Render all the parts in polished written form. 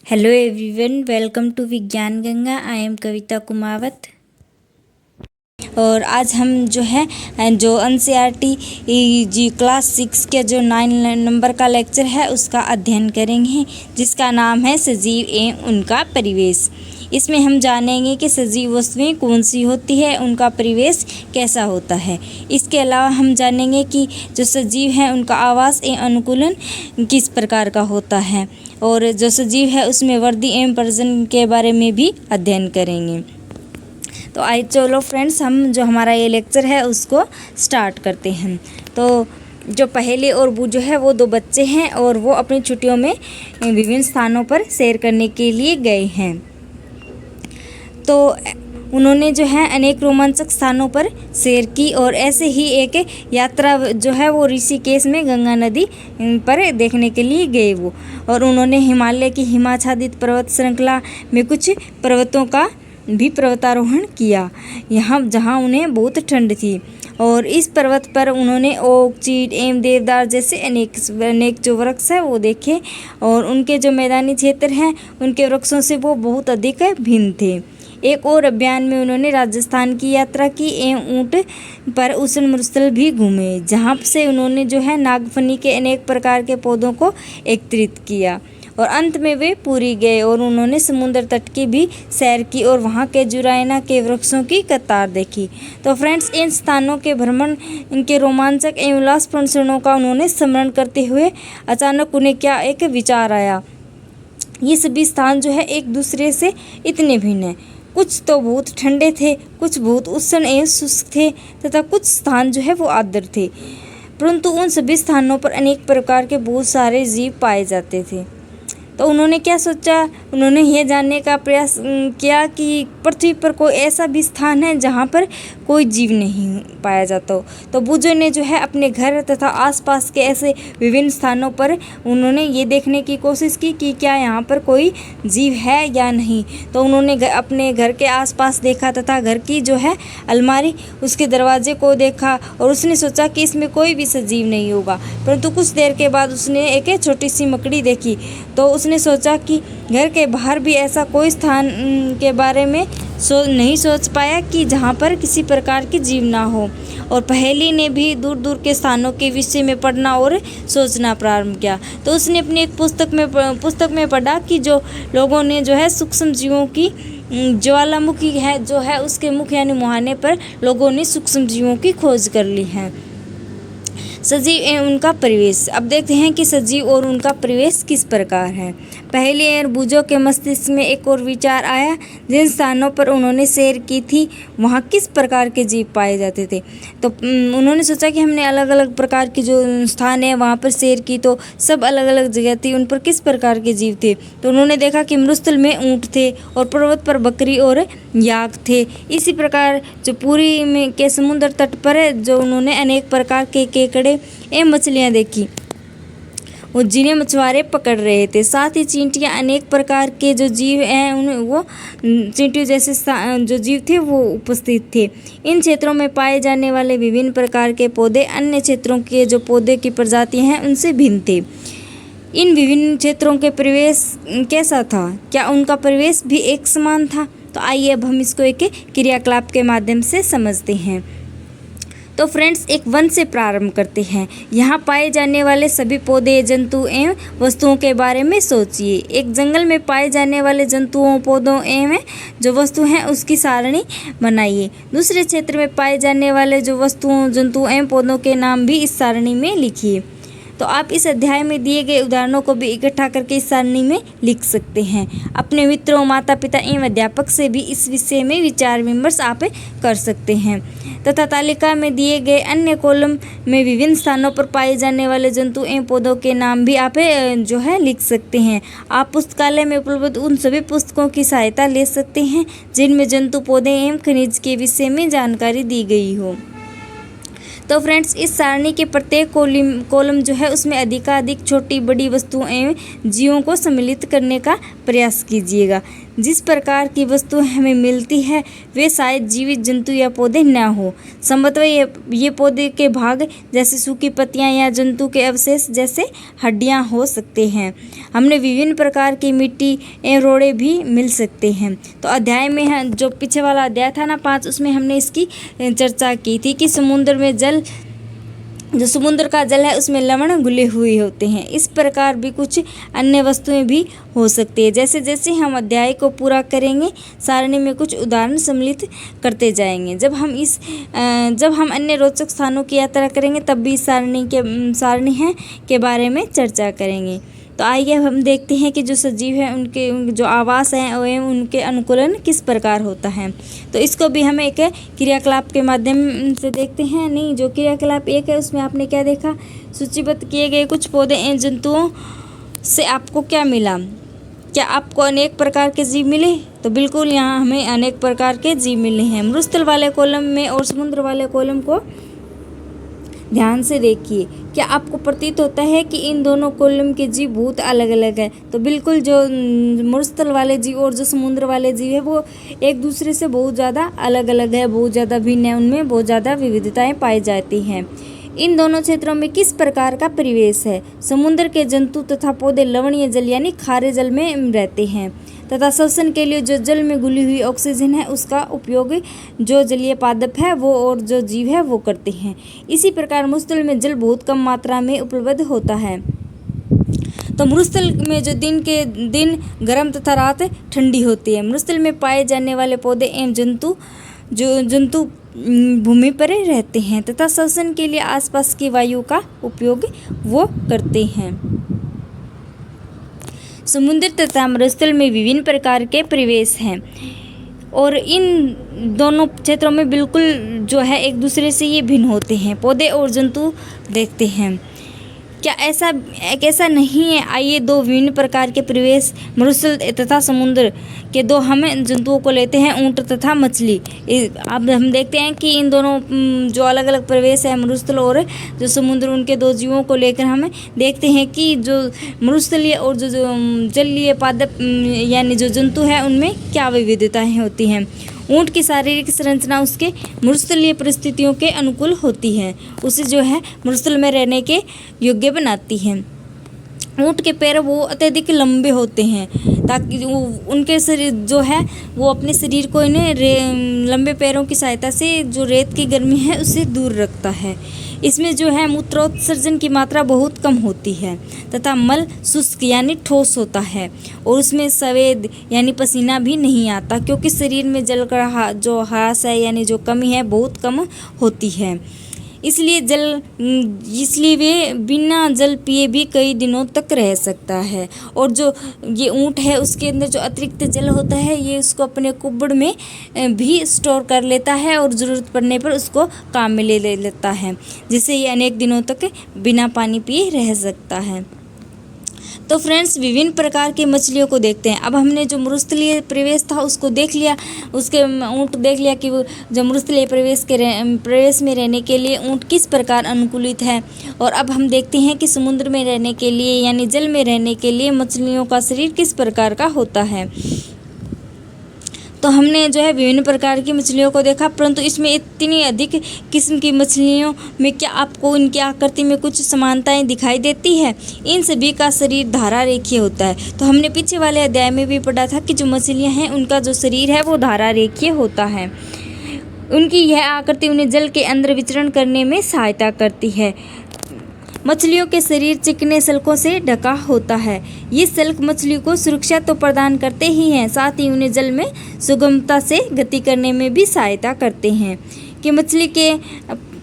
Hello everyone, welcome to विज्ञान Ganga. I am कविता कुमावत और आज हम जो एनसीईआरटी जी क्लास 6 के जो 9 नंबर का लेक्चर है उसका अध्ययन करेंगे, जिसका नाम है सजीव एवं उनका परिवेश। इसमें हम जानेंगे कि सजीव वस्तुएं कौन सी होती है, उनका परिवेश कैसा होता है। इसके अलावा हम जानेंगे कि जो सजीव हैं उनका आवास एवं अनुकूलन किस प्रकार का होता है, और जो सजीव है उसमें वृद्धि एवं प्रजनन के बारे में भी अध्ययन करेंगे। तो आइए चलो फ्रेंड्स, हम जो हमारा ये लेक्चर है उसको स्टार्ट करते हैं। तो जो पहले और वो जो है वो 2 बच्चे हैं और वो अपनी छुट्टियों में विभिन्न स्थानों पर सैर करने के लिए गए हैं। तो उन्होंने जो है अनेक रोमांचक स्थानों पर सैर की और ऐसे ही एक यात्रा जो है वो ऋषिकेश में गंगा नदी पर देखने के लिए गए वो, और उन्होंने हिमालय की हिमाच्छादित पर्वत श्रृंखला में कुछ पर्वतों का भी पर्वतारोहण किया, यहाँ जहाँ उन्हें बहुत ठंड थी। और इस पर्वत पर उन्होंने ओक, चीड़ एवं देवदार जैसे अनेक जो वृक्ष है वो देखे, और उनके जो मैदानी क्षेत्र हैं उनके वृक्षों से वो बहुत अधिक भिन्न थे। एक और अभियान में उन्होंने राजस्थान की यात्रा की एवं ऊँट पर उष्ण मरुस्थल भी घूमे, जहाँ से उन्होंने जो है नागफनी के अनेक प्रकार के पौधों को एकत्रित किया। और अंत में वे पुरी गए और उन्होंने समुद्र तट की भी सैर की और वहाँ के जुरायना के वृक्षों की कतार देखी। तो फ्रेंड्स, इन स्थानों के भ्रमण, इनके रोमांचक एवं उल्लासपूर्ण क्षणों का उन्होंने स्मरण करते हुए अचानक उन्हें क्या एक विचार आया। ये सभी स्थान जो है एक दूसरे से इतने भिन्न हैं, कुछ तो बहुत ठंडे थे, कुछ बहुत उष्ण एवं शुष्क थे, तथा कुछ स्थान जो है वो आर्द्र थे, परंतु उन सभी स्थानों पर अनेक प्रकार के बहुत सारे जीव पाए जाते थे। तो उन्होंने क्या सोचा, उन्होंने यह जानने का प्रयास किया कि पृथ्वी पर कोई ऐसा भी स्थान है जहाँ पर कोई जीव नहीं पाया जाता हो। तो बुझो ने जो है अपने घर तथा आसपास के ऐसे विभिन्न स्थानों पर उन्होंने ये देखने की कोशिश की कि क्या यहाँ पर कोई जीव है या नहीं। तो उन्होंने अपने घर के आसपास देखा तथा घर की जो है अलमारी, उसके दरवाजे को देखा, और उसने सोचा कि इसमें कोई भी सजीव नहीं होगा। परंतु कुछ देर के बाद उसने एक छोटी सी मकड़ी देखी, तो उसने सोचा कि घर के बाहर भी ऐसा कोई स्थान के बारे में नहीं सोच पाया कि जहाँ पर किसी प्रकार की जीव ना हो। और पहेली ने भी दूर दूर के स्थानों के विषय में पढ़ना और सोचना प्रारंभ किया। तो उसने अपनी एक पुस्तक में पढ़ा कि जो लोगों ने जो है सूक्ष्म जीवों की ज्वालामुखी है जो है उसके मुख यानी मुहाने पर लोगों ने सूक्ष्म जीवों की खोज कर ली है। सजीव एवं उनका परिवेश। अब देखते हैं कि सजीव और उनका परिवेश किस प्रकार है। पहले और बूझो के मस्तिष्क में एक और विचार आया, जिन स्थानों पर उन्होंने सैर की थी वहाँ किस प्रकार के जीव पाए जाते थे। तो उन्होंने सोचा कि हमने अलग अलग प्रकार के जो स्थान है वहाँ पर सैर की, तो सब अलग अलग जगह थी, उन पर किस प्रकार के जीव थे। तो उन्होंने देखा कि मरुस्थल में ऊँट थे और पर्वत पर बकरी और याक थे। इसी प्रकार जो पुरी में के समुद्र तट पर जो उन्होंने अनेक प्रकार के केकड़े एवं मछलियाँ देखी, वो जिन्हें मछुआरे पकड़ रहे थे। साथ ही चींटियाँ, अनेक प्रकार के जो जीव हैं उन्हें वो चींटियों जैसे जो जीव थे वो उपस्थित थे। इन क्षेत्रों में पाए जाने वाले विभिन्न प्रकार के पौधे अन्य क्षेत्रों के जो पौधे की प्रजातियाँ हैं उनसे भिन्न थे। इन विभिन्न क्षेत्रों के परिवेश कैसा था, क्या उनका परिवेश भी एक समान था। तो आइए अब हम इसको एक क्रियाकलाप के माध्यम से समझते हैं। तो फ्रेंड्स, एक वन से प्रारंभ करते हैं। यहाँ पाए जाने वाले सभी पौधे, जंतु एवं वस्तुओं के बारे में सोचिए। एक जंगल में पाए जाने वाले जंतुओं, पौधों एवं जो वस्तु हैं उसकी सारणी बनाइए। दूसरे क्षेत्र में पाए जाने वाले जो वस्तुओं, जंतु एवं पौधों के नाम भी इस सारणी में लिखिए। तो आप इस अध्याय में दिए गए उदाहरणों को भी इकट्ठा करके इस सारणी में लिख सकते हैं। अपने मित्रों, माता पिता एवं अध्यापक से भी इस विषय में विचार विमर्श आप कर सकते हैं। तथा तालिका में दिए गए अन्य कॉलम में विभिन्न स्थानों पर पाए जाने वाले जंतु एवं पौधों के नाम भी आप जो है लिख सकते हैं। आप पुस्तकालय में उपलब्ध उन सभी पुस्तकों की सहायता ले सकते हैं जिनमें जंतु, पौधे एवं खनिज के विषय में जानकारी दी गई हो। तो फ्रेंड्स, इस सारणी के प्रत्येक कॉलम जो है उसमें अधिकाधिक छोटी बड़ी वस्तुओं एवं जीवों को सम्मिलित करने का प्रयास कीजिएगा। जिस प्रकार की वस्तु हमें मिलती है वे शायद जीवित जंतु या पौधे न हो। संभवतः ये पौधे के भाग जैसे सूखी पत्तियां या जंतु के अवशेष जैसे हड्डियां हो सकते हैं। हमने विभिन्न प्रकार की मिट्टी एवं रोड़े भी मिल सकते हैं। तो अध्याय में जो पीछे वाला अध्याय था ना 5, उसमें हमने इसकी चर्चा की थी कि समुद्र में जो समुद्र का जल है उसमें लवण घुले हुए होते हैं। इस प्रकार भी कुछ अन्य वस्तुएं भी हो सकती है। जैसे जैसे हम अध्याय को पूरा करेंगे सारणी में कुछ उदाहरण सम्मिलित करते जाएंगे। जब हम अन्य रोचक स्थानों की यात्रा करेंगे तब भी इस सारणी के बारे में चर्चा करेंगे। तो आइए हम देखते हैं कि जो सजीव है उनके जो आवास हैं एवं उनके अनुकूलन किस प्रकार होता है। तो इसको भी हम एक क्रियाकलाप के माध्यम से देखते हैं। नहीं, जो क्रियाकलाप 1 है उसमें आपने क्या देखा, सूचीबद्ध किए गए कुछ पौधे एवं जंतुओं से आपको क्या मिला। क्या आपको अनेक प्रकार के जीव मिले? तो बिल्कुल यहाँ हमें अनेक प्रकार के जीव मिले हैं। मरुस्थल वाले कॉलम में और समुद्र वाले कॉलम को ध्यान से देखिए। क्या आपको प्रतीत होता है कि इन दोनों कॉलम के जीव बहुत अलग अलग है? तो बिल्कुल जो मरुस्थल वाले जीव और जो समुद्र वाले जीव है वो एक दूसरे से बहुत ज़्यादा अलग अलग है, बहुत ज़्यादा भिन्न है, उनमें बहुत ज़्यादा विविधताएं पाई जाती हैं। इन दोनों क्षेत्रों में किस प्रकार का परिवेश है? समुद्र के जंतु तथा पौधे लवणीय जल यानी खारे जल में रहते हैं तथा श्वसन के लिए जो जल में घुली हुई ऑक्सीजन है उसका उपयोग जो जलीय पादप है वो और जो जीव है वो करते हैं। इसी प्रकार मरुस्थल में जल बहुत कम मात्रा में उपलब्ध होता है। तो मरुस्थल में जो दिन गर्म तथा रात ठंडी होती है। मरुस्थल में पाए जाने वाले पौधे एवं जंतु भूमि पर रहते हैं तथा श्वसन के लिए आसपास की वायु का उपयोग वो करते हैं। समुद्र तथा मरुस्थल में विभिन्न प्रकार के परिवेश हैं और इन दोनों क्षेत्रों में बिल्कुल जो है एक दूसरे से ये भिन्न होते हैं। पौधे और जंतु देखते हैं। क्या ऐसा नहीं है? आइए दो विभिन्न प्रकार के परिवेश मरुस्थल तथा समुद्र के दो हम जंतुओं को लेते हैं, ऊंट तथा मछली। अब हम देखते हैं कि इन दोनों जो अलग अलग परिवेश है मरुस्थल और जो समुद्र, उनके दो जीवों को लेकर हम देखते हैं कि जो मरुस्थलीय और जो जलीय पादप यानी जो जंतु है उनमें क्या विविधताएं होती हैं। ऊंट की शारीरिक संरचना उसके मरुस्थलीय परिस्थितियों के अनुकूल होती है, उसे जो है मरुस्थल में रहने के योग्य बनाती है। ऊंट के पैर वो अत्यधिक लंबे होते हैं ताकि उनके शरीर जो है वो अपने शरीर को इन्हें लंबे पैरों की सहायता से जो रेत की गर्मी है उससे दूर रखता है। इसमें जो है मूत्रोत्सर्जन की मात्रा बहुत कम होती है तथा मल शुष्क यानी ठोस होता है और उसमें स्वेद यानी पसीना भी नहीं आता क्योंकि शरीर में जल का जो ह्रास है यानी जो कमी है बहुत कम होती है। इसलिए वे बिना जल पिए भी कई दिनों तक रह सकता है। और जो ये ऊंट है उसके अंदर जो अतिरिक्त जल होता है ये उसको अपने कुब्बड़ में भी स्टोर कर लेता है और ज़रूरत पड़ने पर उसको काम में ले लेता है, जिससे ये अनेक दिनों तक बिना पानी पिए रह सकता है। तो फ्रेंड्स, विभिन्न प्रकार की मछलियों को देखते हैं। अब हमने जो मरुस्थलीय परिवेश था उसको देख लिया, उसके ऊँट देख लिया कि वो जो मरुस्थलीय परिवेश में रहने के लिए ऊँट किस प्रकार अनुकूलित है। और अब हम देखते हैं कि समुद्र में रहने के लिए यानी जल में रहने के लिए मछलियों का शरीर किस प्रकार का होता है। तो हमने जो है विभिन्न प्रकार की मछलियों को देखा, परंतु इसमें इतनी अधिक किस्म की मछलियों में क्या आपको इनकी आकृति में कुछ समानताएं दिखाई देती है? इन सभी का शरीर धारा रेखीय होता है। तो हमने पीछे वाले अध्याय में भी पढ़ा था कि जो मछलियां हैं उनका जो शरीर है वो धारा रेखीय होता है। उनकी यह आकृति उन्हें जल के अंदर विचरण करने में सहायता करती है। मछलियों के शरीर चिकने सल्कों से ढका होता है। ये सल्क मछली को सुरक्षा तो प्रदान करते ही हैं, साथ ही उन्हें जल में सुगमता से गति करने में भी सहायता करते हैं। कि मछली के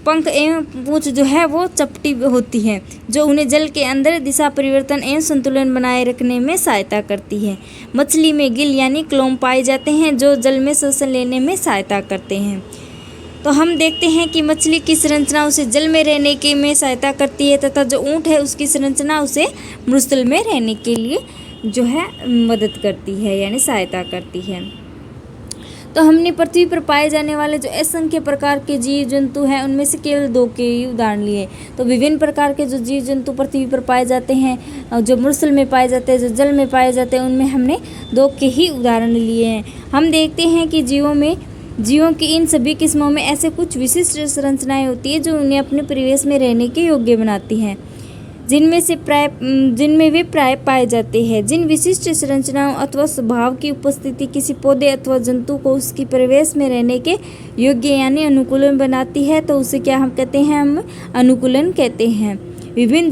पंख एवं पूंछ जो है वो चपटी होती है, जो उन्हें जल के अंदर दिशा परिवर्तन एवं संतुलन बनाए रखने में सहायता करती है। मछली में गिल यानी क्लोम पाए जाते हैं, जो जल में श्वसन लेने में सहायता करते हैं। तो हम देखते हैं कि मछली की संरचना उसे जल में रहने के में सहायता करती है तथा जो ऊँट है उसकी संरचना उसे मरुस्थल में रहने के लिए जो है मदद करती है यानी सहायता करती है। तो हमने पृथ्वी पर पाए जाने वाले जो असंख्य प्रकार के जीव जंतु हैं उनमें से केवल 2 के ही उदाहरण लिए। तो विभिन्न प्रकार के जो जीव जंतु पृथ्वी पर पाए जाते हैं, जो मरुस्थल में पाए जाते हैं, जो जल में पाए जाते हैं, उनमें हमने 2 के ही उदाहरण लिए हैं। हम देखते हैं कि जीवों की इन सभी किस्मों में ऐसे कुछ विशिष्ट संरचनाएं होती है जो उन्हें अपने परिवेश में रहने के योग्य बनाती हैं, जिनमें वे प्राय पाए जाते हैं। जिन विशिष्ट संरचनाओं अथवा स्वभाव की उपस्थिति किसी पौधे अथवा जंतु को उसकी परिवेश में रहने के योग्य यानी अनुकूलन बनाती है, तो उसे क्या हम कहते हैं? हम अनुकूलन कहते हैं। भिन्न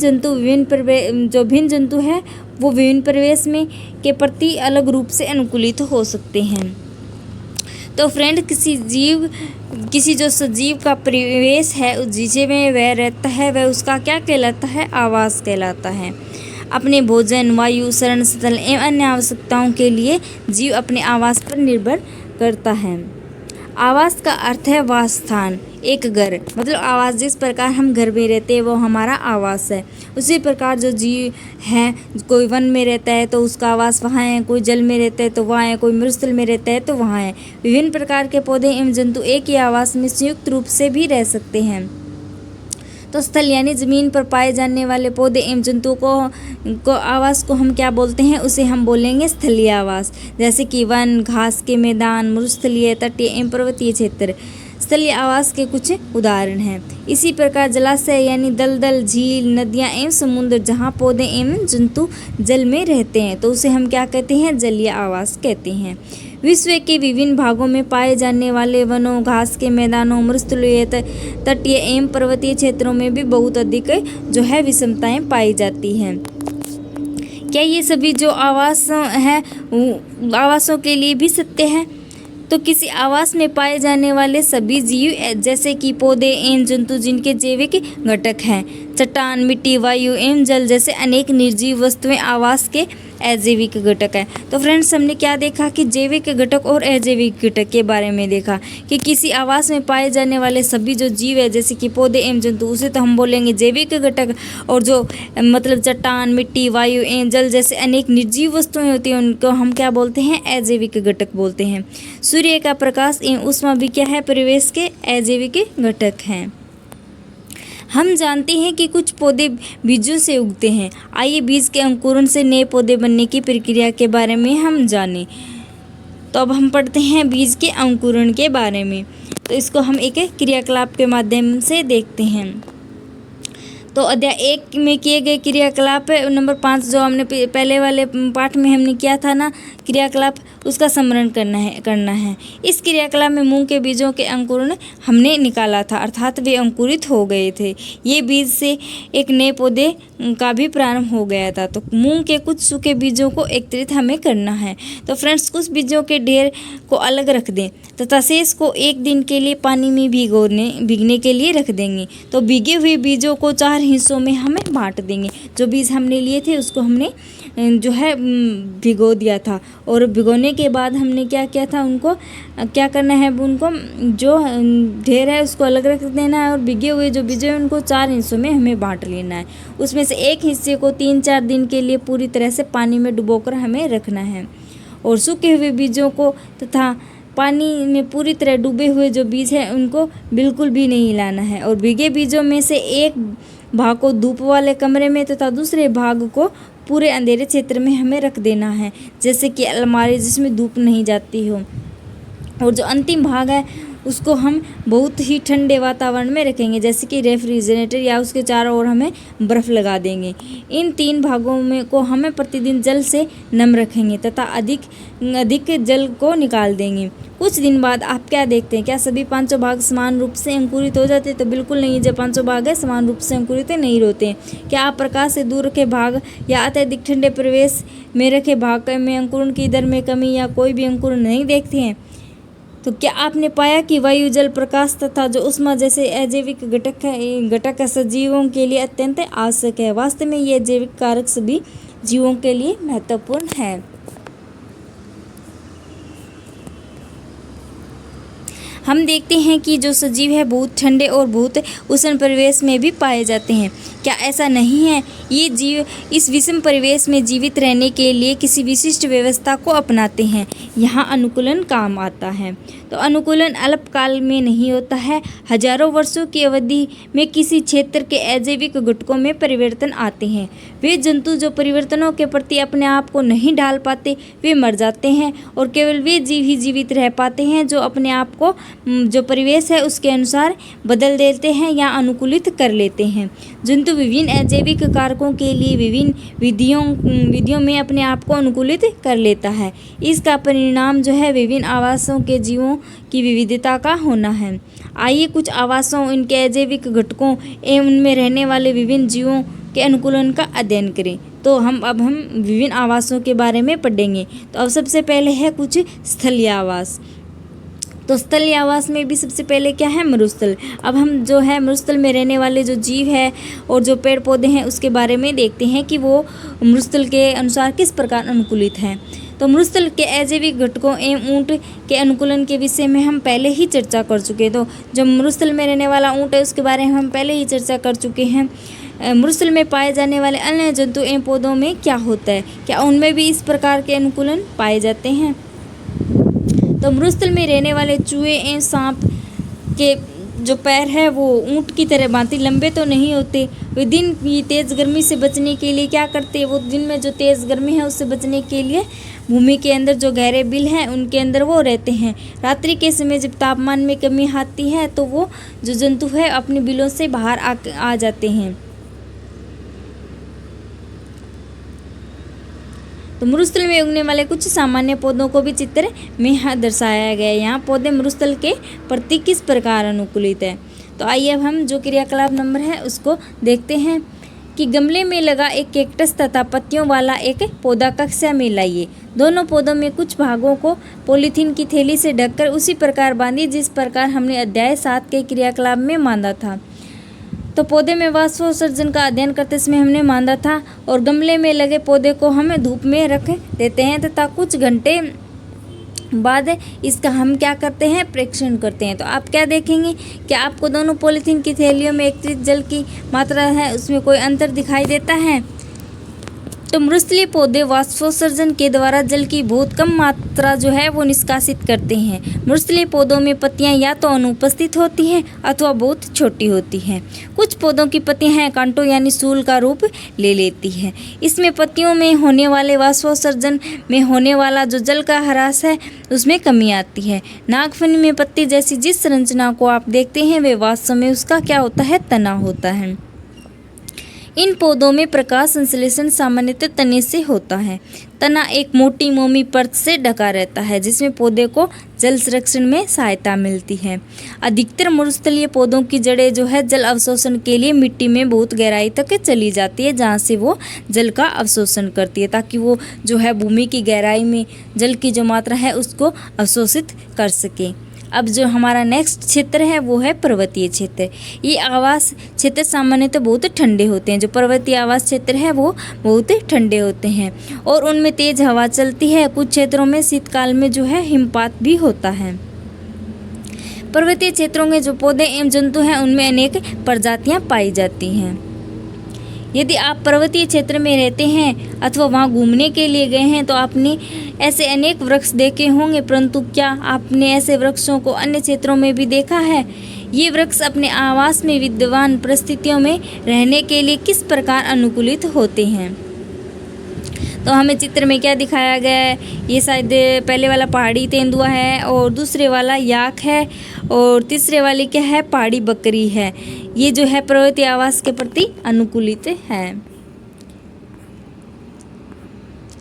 जंतु है वो विभिन्न परिवेश में के प्रति अलग रूप से अनुकूलित हो सकते हैं। तो फ्रेंड, किसी जो सजीव का परिवेश है उस जिसे में वह रहता है वह उसका क्या कहलाता है? आवास कहलाता है। अपने भोजन, वायु, शरण स्थल एवं अन्य आवश्यकताओं के लिए जीव अपने आवास पर निर्भर करता है। आवास का अर्थ है वासस्थान, एक घर, मतलब आवास। जिस प्रकार हम घर में रहते हैं वो हमारा आवास है, उसी प्रकार जो जीव है, कोई वन में रहता है तो उसका आवास वहाँ है, कोई जल में रहता है तो वहाँ है, कोई मरुस्थल में रहता है तो वहाँ है। विभिन्न प्रकार के पौधे एवं जंतु एक ही आवास में संयुक्त रूप से भी रह सकते हैं। तो स्थल यानी ज़मीन पर पाए जाने वाले पौधे एवं जंतुओं को आवास को हम क्या बोलते हैं? उसे हम बोलेंगे स्थलीय आवास। जैसे कि वन, घास के मैदान, मरुस्थलीय, तटीय एवं पर्वतीय क्षेत्र स्थलीय आवास के कुछ उदाहरण हैं। इसी प्रकार जलाशय यानी दलदल, झील, नदियाँ एवं समुद्र जहाँ पौधे एवं जंतु जल में रहते हैं तो उसे हम क्या कहते हैं? जलीय आवास कहते हैं। विश्व के विभिन्न भागों में पाए जाने वाले वनों, घास के मैदानों, मरुस्थलीय, तटीय एवं पर्वतीय क्षेत्रों में भी बहुत अधिक जो है विषमताएं पाई जाती हैं। क्या ये सभी जो आवास हैं आवासों के लिए भी सत्य है? तो किसी आवास में पाए जाने वाले सभी जीव जैसे कि पौधे एवं जंतु जिनके जैविक घटक हैं, चट्टान, मिट्टी, वायु एवं जल जैसे अनेक निर्जीव वस्तुएं आवास के अजैविक घटक है। तो फ्रेंड्स, हमने क्या देखा कि जैविक घटक और अजैविक घटक के बारे में देखा कि किसी आवास में पाए जाने वाले सभी जो जीव है जैसे कि पौधे एवं जंतु उसे तो हम बोलेंगे जैविक घटक, और जो मतलब चट्टान, मिट्टी, वायु एवं जल जैसे अनेक निर्जीव वस्तुएं होती हैं उनको हम क्या बोलते हैं? अजैविक घटक बोलते हैं। सूर्य का प्रकाश एवं ऊष्मा भी क्या है? परिवेश के अजैविक घटक हैं। हम जानते हैं कि कुछ पौधे बीजों से उगते हैं। आइए बीज के अंकुरण से नए पौधे बनने की प्रक्रिया के बारे में हम जानें। तो अब हम पढ़ते हैं बीज के अंकुरण के बारे में। तो इसको हम एक क्रियाकलाप के माध्यम से देखते हैं। तो अध्याय 1 में किए गए क्रियाकलाप नंबर 5 जो हमने पहले वाले पाठ में हमने किया था ना क्रियाकलाप, उसका स्मरण करना है। इस क्रियाकलाप में मूंग के बीजों के अंकुरण हमने निकाला था, अर्थात वे अंकुरित हो गए थे। ये बीज से एक नए पौधे का भी प्रारंभ हो गया था। तो मूंग के कुछ सूखे बीजों को एकत्रित हमें करना है। तो फ्रेंड्स, कुछ बीजों के ढेर को अलग रख दें तथा शेष को 1 दिन के लिए पानी में भीगने के लिए रख देंगे। तो भीगे हुए बीजों को 4 हिस्सों में हमें बांट देंगे। जो बीज हमने लिए थे उसको हमने जो है भिगो दिया था, और भिगोने के बाद हमने क्या किया था, उनको क्या करना है, उनको जो ढेर है उसको अलग रख देना है, और भिगे हुए जो बीज है उनको 4 हिस्सों में हमें बांट लेना है। उसमें से एक हिस्से को 3-4 दिन के लिए पूरी तरह से पानी में डुबोकर हमें रखना है, और सूखे हुए बीजों को तथा पानी में पूरी तरह डूबे हुए जो बीज हैं उनको बिल्कुल भी नहीं हिलाना है। और भीगे बीजों में से एक भाग को धूप वाले कमरे में तथा दूसरे भाग को पूरे अंधेरे क्षेत्र में हमें रख देना है, जैसे कि अलमारी जिसमें धूप नहीं जाती हो। और जो अंतिम भाग है उसको हम बहुत ही ठंडे वातावरण में रखेंगे, जैसे कि रेफ्रिजरेटर, या उसके चारों ओर हमें बर्फ़ लगा देंगे। इन 3 भागों में को हमें प्रतिदिन जल से नम रखेंगे तथा अधिक जल को निकाल देंगे। कुछ दिन बाद आप क्या देखते हैं, क्या सभी 5 भाग समान रूप से अंकुरित हो जाते हैं? तो बिल्कुल नहीं। जो 5 भाग है समान रूप से अंकुरित नहीं होते हैं। क्या आप प्रकाश से दूर रखे भाग या अत्यधिक ठंडे परिवेश में रखे भाग में अंकुरण की दर में कमी या कोई भी अंकुरण नहीं देखते हैं? तो क्या आपने पाया कि वायु, जल, प्रकाश तथा जो ऊष्मा जैसे अजैविक घटक सजीवों के लिए अत्यंत आवश्यक है? वास्तव में ये जैविक कारक सभी जीवों के लिए महत्वपूर्ण है। हम देखते हैं कि जो सजीव है बहुत ठंडे और बहुत उष्ण परिवेश में भी पाए जाते हैं। क्या ऐसा नहीं है? ये जीव इस विषम परिवेश में जीवित रहने के लिए किसी विशिष्ट व्यवस्था को अपनाते हैं। यहाँ अनुकूलन काम आता है। तो अनुकूलन अल्पकाल में नहीं होता है, हजारों वर्षों की अवधि में किसी क्षेत्र के अजैविक घटकों में परिवर्तन आते हैं। वे जंतु जो परिवर्तनों के प्रति अपने आप को नहीं ढाल पाते वे मर जाते हैं और केवल वे जीव ही जीवित रह पाते हैं जो अपने आप को जो परिवेश है उसके अनुसार बदल देते हैं या अनुकूलित कर लेते हैं। जंतु विभिन्न अजैविक कारकों के लिए विभिन्न विधियों में अपने आप को अनुकूलित कर लेता है। इसका परिणाम जो है विभिन्न आवासों के जीवों की विविधता का होना है। आइए कुछ आवासों, इनके अजैविक घटकों एवं उनमें रहने वाले विभिन्न जीवों के अनुकूलन का अध्ययन करें। तो हम विभिन्न आवासों के बारे में पढ़ेंगे। तो अब सबसे पहले है कुछ स्थलीय आवास। तो स्थलीय आवास में भी सबसे पहले क्या है? मरुस्थल। अब हम जो है मरुस्थल में रहने वाले जो जीव है और जो पेड़ पौधे हैं उसके बारे में देखते हैं कि वो मरुस्थल के अनुसार किस प्रकार अनुकूलित हैं। तो मरुस्थल के अजैविक घटकों एवं ऊँट के अनुकूलन के विषय में हम पहले ही चर्चा कर चुके हैं। तो जो मरुस्थल में रहने वाला ऊँट है उसके बारे में हम पहले ही चर्चा कर चुके हैं। मरुस्थल में पाए जाने वाले अन्य जंतु एवं पौधों में क्या होता है, क्या उनमें भी इस प्रकार के अनुकूलन पाए जाते हैं? तो मरुस्थल में रहने वाले चूहे एवं सांप के जो पैर है वो ऊँट की तरह भांति लंबे तो नहीं होते। वे दिन की तेज़ गर्मी से बचने के लिए क्या करते हैं? वो दिन में जो तेज़ गर्मी है उससे बचने के लिए भूमि के अंदर जो गहरे बिल हैं उनके अंदर वो रहते हैं। रात्रि के समय जब तापमान में कमी आती है तो वो जो जंतु है अपने बिलों से बाहर आ जाते हैं। तो मरुस्थल में उगने वाले कुछ सामान्य पौधों को भी चित्र में दर्शाया गया है। यहाँ पौधे मरुस्थल के प्रति किस प्रकार अनुकूलित है। तो आइए अब हम जो क्रियाकलाप नंबर है उसको देखते हैं कि गमले में लगा एक कैक्टस तथा पत्तियों वाला एक पौधा कक्षा में लाइए। दोनों पौधों में कुछ भागों को पॉलीथीन की थैली से ढककर उसी प्रकार बांधिए जिस प्रकार हमने अध्याय 7 के क्रियाकलाप में माना था। तो पौधे में वाष्पोत्सर्जन का अध्ययन करते समय हमने माना था और गमले में लगे पौधे को हम धूप में रख देते हैं तथा कुछ घंटे बाद इसका हम क्या करते हैं? प्रेक्षण करते हैं। तो आप क्या देखेंगे? क्या आपको दोनों पॉलीथीन की थैलियों में एकत्रित जल की मात्रा है उसमें कोई अंतर दिखाई देता है? तो मरुस्थलीय पौधे वाष्पोत्सर्जन के द्वारा जल की बहुत कम मात्रा जो है वो निष्कासित करते हैं। मरुस्थलीय पौधों में पत्तियां या तो अनुपस्थित होती हैं अथवा बहुत छोटी होती हैं। कुछ पौधों की पत्तियां कांटों यानी सूल का रूप ले लेती है। इसमें पत्तियों में होने वाले वाष्पोत्सर्जन में होने वाला जो जल का ह्रास है उसमें कमी आती है। नागफनी में पत्ती जैसी जिस संरचना को आप देखते हैं वे वास्तव में उसका क्या होता है? तना होता है। इन पौधों में प्रकाश संश्लेषण सामान्यतः तने से होता है। तना एक मोटी मोमी परत से ढका रहता है जिसमें पौधे को जल संरक्षण में सहायता मिलती है। अधिकतर मरुस्थलीय पौधों की जड़ें जो है जल अवशोषण के लिए मिट्टी में बहुत गहराई तक चली जाती है जहाँ से वो जल का अवशोषण करती है ताकि वो जो है भूमि की गहराई में जल की जो मात्रा है उसको अवशोषित कर सके। अब जो हमारा नेक्स्ट क्षेत्र है वो है पर्वतीय क्षेत्र। ये आवास क्षेत्र सामान्यतः बहुत ठंडे होते हैं। जो पर्वतीय आवास क्षेत्र है वो बहुत ठंडे होते हैं और उनमें तेज हवा चलती है। कुछ क्षेत्रों में शीतकाल में जो है हिमपात भी होता है। पर्वतीय क्षेत्रों के जो पौधे एवं जंतु हैं उनमें अनेक प्रजातियां पाई जाती हैं। यदि आप पर्वतीय क्षेत्र में रहते हैं अथवा वहां घूमने के लिए गए हैं तो आपने ऐसे अनेक वृक्ष देखे होंगे, परंतु क्या आपने ऐसे वृक्षों को अन्य क्षेत्रों में भी देखा है? ये वृक्ष अपने आवास में विद्यमान परिस्थितियों में रहने के लिए किस प्रकार अनुकूलित होते हैं? तो हमें चित्र में क्या दिखाया गया है? ये शायद पहले वाला पहाड़ी तेंदुआ है और दूसरे वाला याक है और तीसरे वाली क्या है? पहाड़ी बकरी है। ये जो है पर्वतीय आवास के प्रति अनुकूलित है।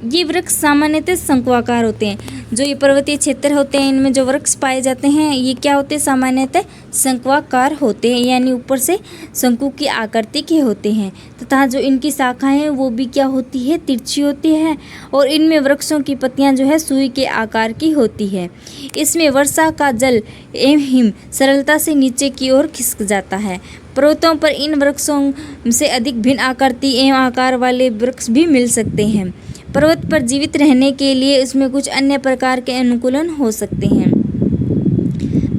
ये वृक्ष सामान्यतः शंकुआकार होते हैं। जो ये पर्वतीय क्षेत्र होते हैं इनमें जो वृक्ष पाए जाते हैं ये क्या होते हैं? सामान्यतः शंकुआकार होते हैं यानी ऊपर से शंकु की आकृति के होते हैं तथा जो इनकी शाखाएं हैं वो भी क्या होती है? तिरछी होती है और इनमें वृक्षों की पत्तियां जो है सुई के आकार की होती है। इसमें वर्षा का जल एवं हिम सरलता से नीचे की ओर खिसक जाता है। पर्वतों पर इन वृक्षों से अधिक भिन्न आकृति एवं आकार वाले वृक्ष भी मिल सकते हैं। पर्वत पर जीवित रहने के लिए उसमें कुछ अन्य प्रकार के अनुकूलन हो सकते हैं।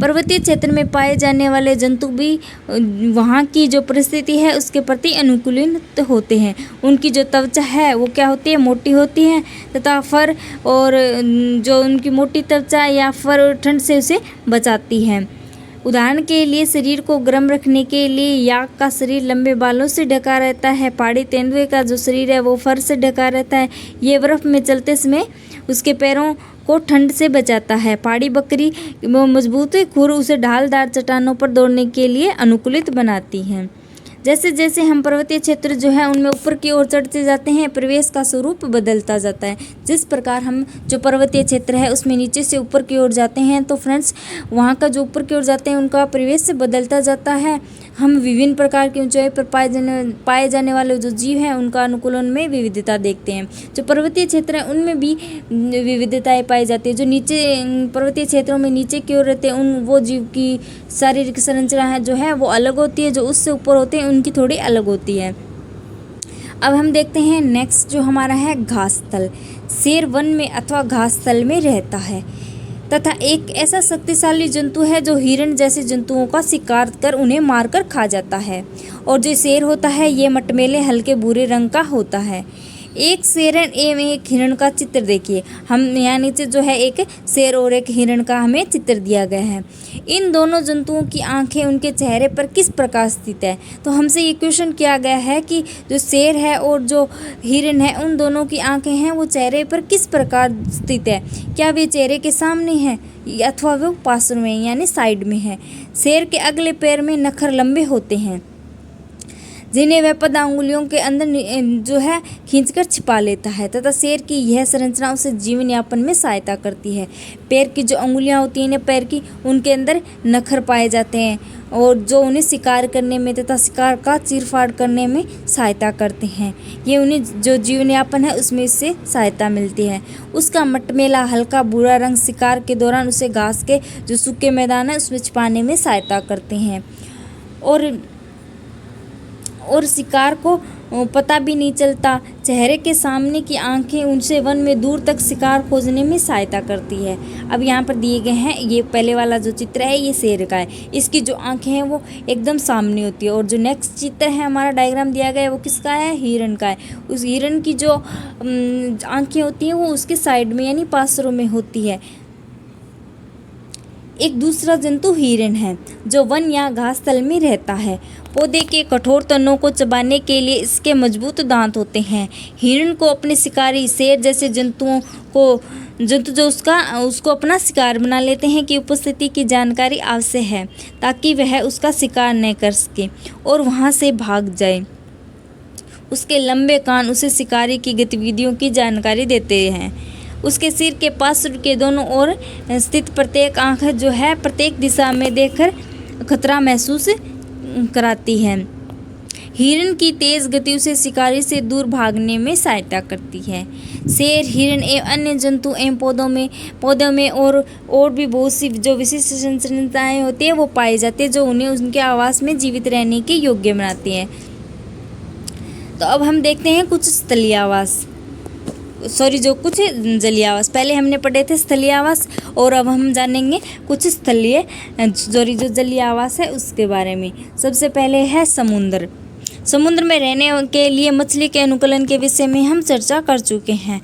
पर्वतीय क्षेत्र में पाए जाने वाले जंतु भी वहाँ की जो परिस्थिति है उसके प्रति अनुकूलित होते हैं। उनकी जो त्वचा है वो क्या होती है, मोटी होती है तथा फर और जो उनकी मोटी त्वचा या फर ठंड से उसे बचाती है। उदाहरण के लिए शरीर को गर्म रखने के लिए याक का शरीर लंबे बालों से ढका रहता है। पहाड़ी तेंदुए का जो शरीर है वो फर से ढका रहता है। ये बर्फ में चलते समय उसके पैरों को ठंड से बचाता है। पहाड़ी बकरी मजबूत खुर उसे ढालदार चट्टानों पर दौड़ने के लिए अनुकूलित बनाती है। जैसे जैसे हम पर्वतीय क्षेत्र जो है उनमें ऊपर की ओर चढ़ते जाते हैं, परिवेश का स्वरूप बदलता जाता है। जिस प्रकार हम जो पर्वतीय क्षेत्र है उसमें नीचे से ऊपर की ओर जाते हैं तो फ्रेंड्स वहाँ का जो ऊपर की ओर जाते हैं उनका परिवेश से बदलता जाता है। हम विभिन्न प्रकार की ऊंचाई पर पाए जाने वाले जो जीव हैं उनका अनुकूलन में विविधता देखते हैं। जो पर्वतीय क्षेत्र है उनमें भी विविधताएं पाई जाती है। जो नीचे पर्वतीय क्षेत्रों में नीचे की ओर रहते हैं उन वो जीव की शारीरिक संरचना है जो है वो अलग होती है। जो उससे ऊपर होते हैं उनकी थोड़ी अलग होती है। अब हम देखते हैं नेक्स्ट जो हमारा है घास स्थल। शेर वन में अथवा घास स्थल में रहता है तथा एक ऐसा शक्तिशाली जंतु है जो हिरण जैसे जंतुओं का शिकार कर उन्हें मारकर खा जाता है। और जो शेर होता है ये मटमैले हल्के भूरे रंग का होता है। एक शेरन एवं एक हिरण का चित्र देखिए। हम यहाँ नीचे जो है एक शेर और एक हिरण का हमें चित्र दिया गया है। इन दोनों जंतुओं की आंखें उनके चेहरे पर किस प्रकार स्थित है। तो हमसे ये क्वेश्चन किया गया है कि जो शेर है और जो हिरण है उन दोनों की आंखें हैं वो चेहरे पर किस प्रकार स्थित है। क्या वे चेहरे के सामने हैं अथवा वो पार्श्व में यानी साइड में है। शेर के अगले पैर में नखर लंबे होते हैं जिन्हें वह पद अंगुलियों के अंदर जो है खींचकर छिपा लेता है तथा शेर की यह संरचना उसे जीवन यापन में सहायता करती है। पैर की जो अंगुलियां होती हैं पैर की उनके अंदर नखर पाए जाते हैं और जो उन्हें शिकार करने में तथा शिकार का चीरफाड़ करने में सहायता करते हैं। ये उन्हें जो जीवन यापन है उसमें इससे सहायता मिलती है। उसका मटमैला हल्का भूरा रंग शिकार के दौरान उसे घास के जो सूखे मैदान है उसमें छिपाने में सहायता करते हैं और शिकार को पता भी नहीं चलता। चेहरे के सामने की आंखें उनसे वन में दूर तक शिकार खोजने में सहायता करती है। अब यहाँ पर दिए गए हैं ये पहले वाला जो चित्र है ये शेर का है। इसकी जो आंखें हैं वो एकदम सामने होती है और जो नेक्स्ट चित्र है हमारा डायग्राम दिया गया है वो किसका है, हिरण का है। उस हिरण की जो आंखें होती हैं वो उसके साइड में यानी पार्श्व में होती है। एक दूसरा जंतु हिरण है जो वन या घास तल में रहता है। पौधे के कठोर तनों को चबाने के लिए इसके मजबूत दांत होते हैं। हिरण को अपने शिकारी शेर जैसे जंतु जो उसको अपना शिकार बना लेते हैं कि उपस्थिति की जानकारी आवश्यक है ताकि वह उसका शिकार न कर सके और वहां से भाग जाए। उसके लंबे कान उसे शिकारी की गतिविधियों की जानकारी देते हैं। उसके सिर के पार्श्व के दोनों ओर स्थित प्रत्येक आंख जो है प्रत्येक दिशा में देखकर खतरा महसूस कराती है। हिरण की तेज गति उसे शिकारी से दूर भागने में सहायता करती है। शेर, हिरण एवं अन्य जंतु एवं पौधों में और भी बहुत सी जो विशिष्ट संरचनाएं होती है वो पाई जाती है जो उन्हें उनके आवास में जीवित रहने के योग्य बनाती है। तो अब हम देखते हैं कुछ स्थलीय आवास कुछ जलीय आवास। पहले हमने पढ़े थे स्थलीय आवास और अब हम जानेंगे कुछ स्थलीय जो जलीय आवास है उसके बारे में। सबसे पहले है समुद्र। समुद्र में रहने के लिए मछली के अनुकूलन के विषय में हम चर्चा कर चुके हैं।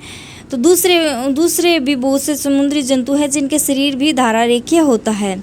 तो दूसरे भी बहुत से समुद्री जंतु हैं जिनके शरीर भी धारा रेखीय होता है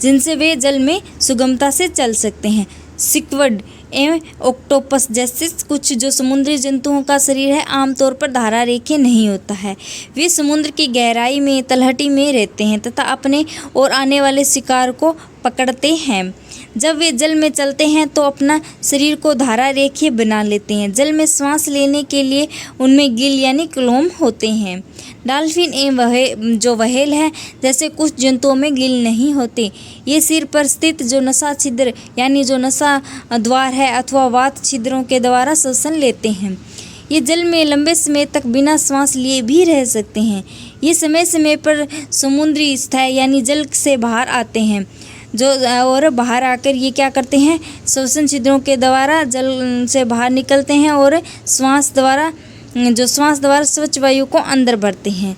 जिनसे वे जल में सुगमता से चल सकते हैं। स्क्विड एवं ऑक्टोपस जैसे कुछ जो समुद्री जंतुओं का शरीर है आमतौर पर धारा रेखीय नहीं होता है। वे समुद्र की गहराई में तलहटी में रहते हैं तथा अपने और आने वाले शिकार को पकड़ते हैं। जब वे जल में चलते हैं तो अपना शरीर को धारा रेखीय बना लेते हैं। जल में सांस लेने के लिए उनमें गिल यानी क्लोम होते हैं। डॉल्फिन एवं जो व्हेल है जैसे कुछ जंतुओं में गिल नहीं होते। ये सिर पर स्थित जो नसा छिद्र यानी जो नसा द्वार है अथवा वात छिद्रों के द्वारा श्वसन लेते हैं। ये जल में लंबे समय तक बिना श्वास लिए भी रह सकते हैं। ये समय समय पर समुद्री स्थायी यानी जल से बाहर आते हैं और बाहर आकर ये क्या करते हैं, श्वसन छिद्रों के द्वारा जल से बाहर निकलते हैं और श्वास द्वारा स्वच्छ वायु को अंदर भरते हैं।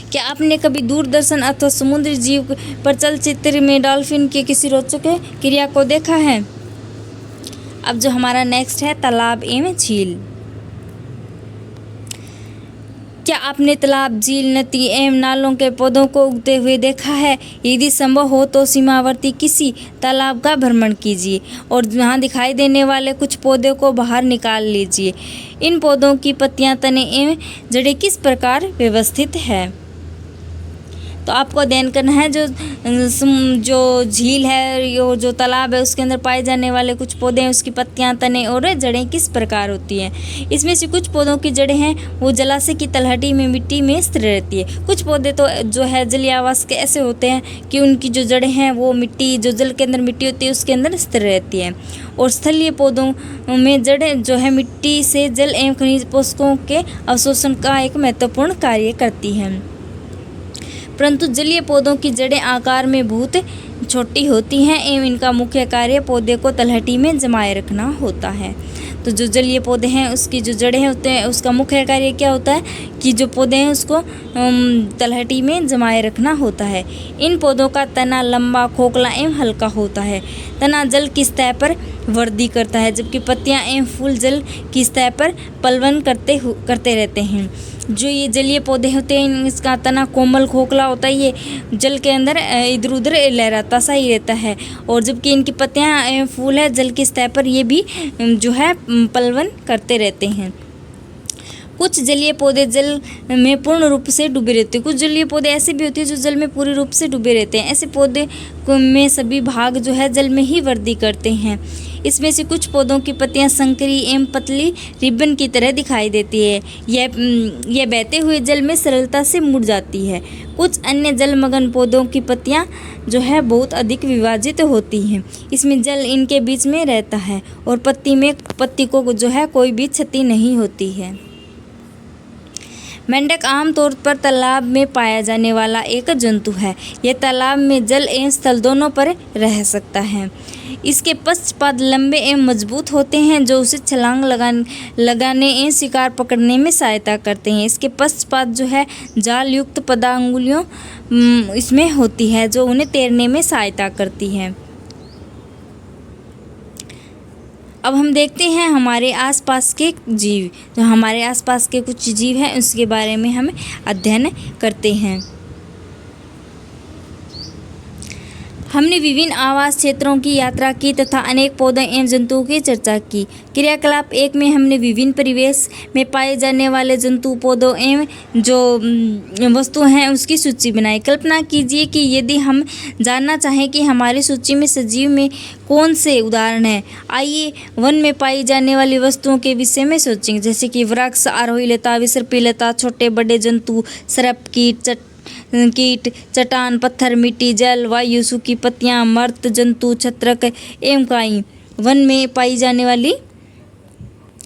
क्या आपने कभी दूरदर्शन अथवा समुद्री जीव पर चलचित्र में डॉल्फिन के किसी रोचक क्रिया को देखा है? अब जो हमारा नेक्स्ट है तालाब एवं झील। क्या आपने तालाब, झील, नदी एवं नालों के पौधों को उगते हुए देखा है? यदि संभव हो तो सीमावर्ती किसी तालाब का भ्रमण कीजिए और वहाँ दिखाई देने वाले कुछ पौधों को बाहर निकाल लीजिए। इन पौधों की पत्तियां, तने एवं जड़ें किस प्रकार व्यवस्थित है? तो आपको अध्ययन करना है जो झील है, जो तालाब है, उसके अंदर पाए जाने वाले कुछ पौधे हैं, उसकी पत्तियां, तने और जड़ें किस प्रकार होती हैं। इसमें से कुछ पौधों की जड़ें हैं वो जलाशय की तलहटी में मिट्टी में स्थिर रहती है। कुछ पौधे तो जो है जलीय आवास के ऐसे होते हैं कि उनकी जो जड़ें हैं वो मिट्टी, जो जल के अंदर मिट्टी होती है उसके अंदर स्थिर रहती है। और स्थलीय पौधों में जड़ें जो है मिट्टी से जल एवं खनिज पोषकों के अवशोषण का एक महत्वपूर्ण कार्य करती हैं। परंतु जलीय पौधों की जड़ें आकार में बहुत छोटी होती हैं एवं इनका मुख्य कार्य पौधे को तलहटी में जमाए रखना होता है। तो जो जलीय पौधे हैं उसकी जो जड़ें होते हैं उसका मुख्य कार्य क्या होता है कि जो पौधे हैं उसको तलहटी में जमाए रखना होता है। इन पौधों का तना लंबा, खोखला एवं हल्का होता है। तना जल की सतह पर वृद्धि करता है जबकि पत्तियां एवं फूल जल की सतह पर पलवन करते रहते हैं। जो ये जलीय पौधे होते हैं इसका तना कोमल, खोखला होता है, ये जल के अंदर इधर उधर लहराता सा ही रहता है। और जबकि इनकी पत्तियां एवं फूल है जल की सतह पर ये भी जो है पलवन करते रहते हैं। कुछ जलीय पौधे जल में पूर्ण रूप से डूबे रहते हैं। कुछ जलीय पौधे ऐसे भी होते हैं जो जल में पूरी रूप से डूबे रहते हैं। ऐसे पौधे में सभी भाग जो है जल में ही वृद्धि करते हैं। इसमें से कुछ पौधों की पत्तियां संकरी एवं पतली रिबन की तरह दिखाई देती है। यह बहते हुए जल में सरलता से मुड़ जाती है। कुछ अन्य जलमग्न पौधों की पत्तियां जो है बहुत अधिक विभाजित होती हैं। इसमें जल इनके बीच में रहता है और पत्ती को जो है कोई भी क्षति नहीं होती है। मेंढक आमतौर पर तालाब में पाया जाने वाला एक जंतु है। यह तालाब में जल एवं स्थल दोनों पर रह सकता है। इसके पश्चपाद लंबे एवं मजबूत होते हैं जो उसे छलांग लगाने एवं शिकार पकड़ने में सहायता करते हैं। इसके पश्चपाद जो है जाल युक्त पदांगुलियों इसमें होती है जो उन्हें तैरने में सहायता करती है। अब हम देखते हैं हमारे आसपास के जीव। जो हमारे आसपास के कुछ जीव हैं उसके बारे में हम अध्ययन करते हैं। हमने विभिन्न आवास क्षेत्रों की यात्रा की तथा अनेक पौधों एवं जंतुओं की चर्चा की। क्रियाकलाप 1 में हमने विभिन्न परिवेश में पाए जाने वाले जंतु, पौधों एवं जो वस्तु हैं उसकी सूची बनाई। कल्पना कीजिए कि यदि हम जानना चाहें कि हमारी सूची में सजीव में कौन से उदाहरण हैं। आइए वन में पाई जाने वाली वस्तुओं के विषय में सोचेंगे, जैसे कि वृक्ष, आरोही लता, विसर्पी लता, छोटे बड़े जंतु, सर्प, कीट, चट्टान, पत्थर, मिट्टी, जल, वायु, सूखी पत्तियां, मर्त जंतु, छत्रक एवं काई। वन में पाई जाने वाली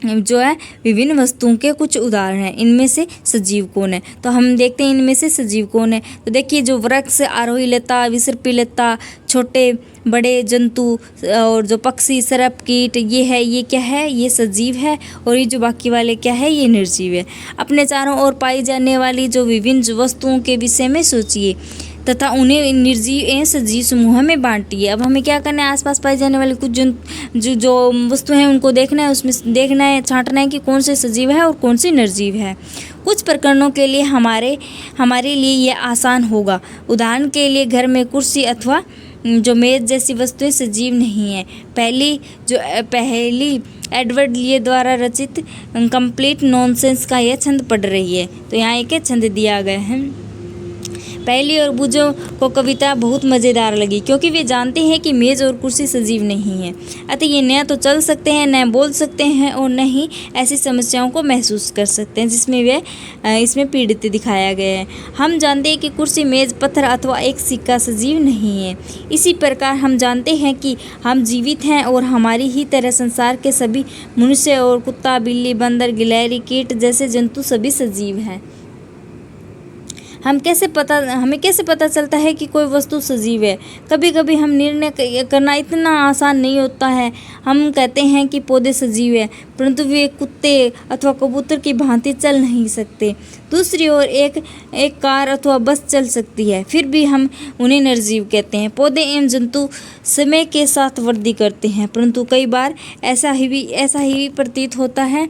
जो है विभिन्न वस्तुओं के कुछ उदाहरण हैं। इनमें से सजीव कौन है? तो हम देखते हैं इनमें से सजीव कौन है। तो देखिए जो वृक्ष, आरोही लता, विसर्पी लता, छोटे बड़े जंतु और जो पक्षी, सर्प, कीट, ये क्या है? ये सजीव है। और ये जो बाकी वाले क्या है? ये निर्जीव है। अपने चारों ओर पाई जाने वाली जो विभिन्न वस्तुओं के विषय में सोचिए तथा उन्हें निर्जीव एवं सजीव समूह में बांटिए। अब हमें क्या करना है? आसपास पाई जाने वाली कुछ जो वस्तु हैं उनको देखना है, उसमें देखना है, छांटना है कि कौन से सजीव है और कौन से निर्जीव है। कुछ प्रकरणों के लिए हमारे लिए ये आसान होगा। उदाहरण के लिए घर में कुर्सी अथवा जो मेज जैसी वस्तुएं सजीव नहीं है। पहली एडवर्ड लीए द्वारा रचित कंप्लीट नॉनसेंस का यह छंद पढ़ रही है। तो यहाँ एक छंद दिया गया है। पहली और बूझों को कविता बहुत मज़ेदार लगी क्योंकि वे जानते हैं कि मेज़ और कुर्सी सजीव नहीं है। अतः ये न तो चल सकते हैं, न बोल सकते हैं और न ही ऐसी समस्याओं को महसूस कर सकते हैं जिसमें वे इसमें पीड़ित दिखाया गया है। हम जानते हैं कि कुर्सी, मेज़, पत्थर अथवा एक सिक्का सजीव नहीं है। इसी प्रकार हम जानते हैं कि हम जीवित हैं और हमारी ही तरह संसार के सभी मनुष्य और कुत्ता, बिल्ली, बंदर, गिलहरी, कीट जैसे जंतु सभी सजीव हैं। हमें कैसे पता चलता है कि कोई वस्तु सजीव है? कभी कभी हम निर्णय करना इतना आसान नहीं होता है। हम कहते हैं कि पौधे सजीव है, परंतु वे कुत्ते अथवा कबूतर की भांति चल नहीं सकते। दूसरी ओर एक कार अथवा बस चल सकती है, फिर भी हम उन्हें निर्जीव कहते हैं। पौधे एवं जंतु समय के साथ वृद्धि करते हैं, परंतु कई बार ऐसा ही प्रतीत होता है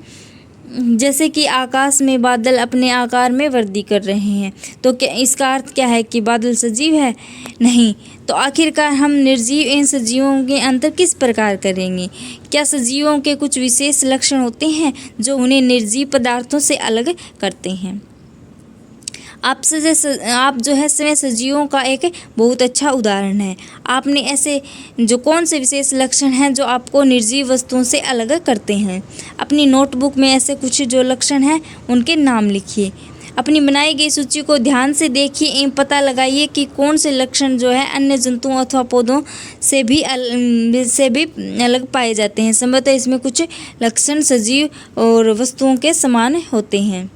जैसे कि आकाश में बादल अपने आकार में वृद्धि कर रहे हैं। तो क्या इसका अर्थ क्या है कि बादल सजीव है? नहीं। तो आखिरकार हम निर्जीव एवं सजीवों के अंतर किस प्रकार करेंगे? क्या सजीवों के कुछ विशेष लक्षण होते हैं जो उन्हें निर्जीव पदार्थों से अलग करते हैं? आप जो है स्वयं सजीवों का एक बहुत अच्छा उदाहरण है। आपने ऐसे जो कौन से विशेष लक्षण हैं जो आपको निर्जीव वस्तुओं से अलग करते हैं? अपनी नोटबुक में ऐसे कुछ जो लक्षण हैं उनके नाम लिखिए। अपनी बनाई गई सूची को ध्यान से देखिए एवं पता लगाइए कि कौन से लक्षण जो है अन्य जंतुओं अथवा पौधों से भी अलग पाए जाते हैं। संभवतः इसमें कुछ लक्षण सजीव और वस्तुओं के समान होते हैं।